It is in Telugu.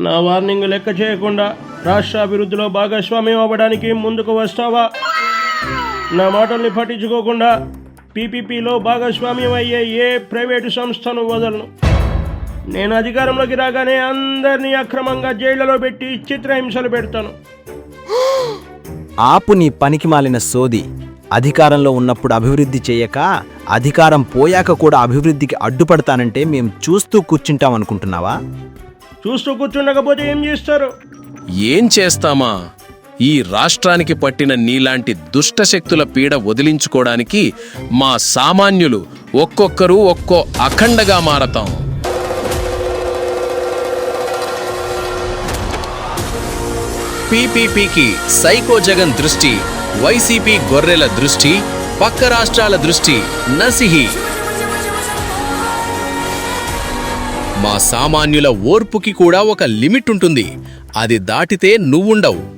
నా వార్నింగ్ లెక్క చేయకుండా రాష్ట్ర అభివృద్ధిలో భాగస్వామ్యం అవ్వడానికి ముందుకు వస్తావా? నా మాటల్ని పట్టించుకోకుండా పీపీపీలో భాగస్వామ్యం అయ్యే ఏ ప్రైవేటు సంస్థను వదలను. నేను అధికారంలోకి రాగానే అందరినీ అక్రమంగా జైళ్లలో పెట్టి చిత్రహింసలు పెడతాను. ఆపు నీ పనికి మాలిన సోది. అధికారంలో ఉన్నప్పుడు అభివృద్ధి చేయక అధికారం పోయాక కూడా అభివృద్ధికి అడ్డుపడతానంటే మేం చూస్తూ కూర్చుంటామనుకుంటున్నావా? చూస్తూ కూర్చుండకపోతే ఏం చేస్తారు? ఏం చేస్తామా? ఈ రాష్ట్రానికి పట్టిన నీలాంటి దుష్టశక్తుల పీడ వదిలించుకోవడానికి మా సామాన్యులు ఒక్కొక్కరు ఒక్కో అఖండగా మారతాం. పీపీపీకి సైకో జగన్ దృష్టి, వైసీపీ గొర్రెల దృష్టి, పక్క రాష్ట్రాల దృష్టి నసిహి. మా సామాన్యుల ఓర్పుకి కూడా ఒక లిమిట్ ఉంటుంది. అది దాటితే నువ్వుండవు.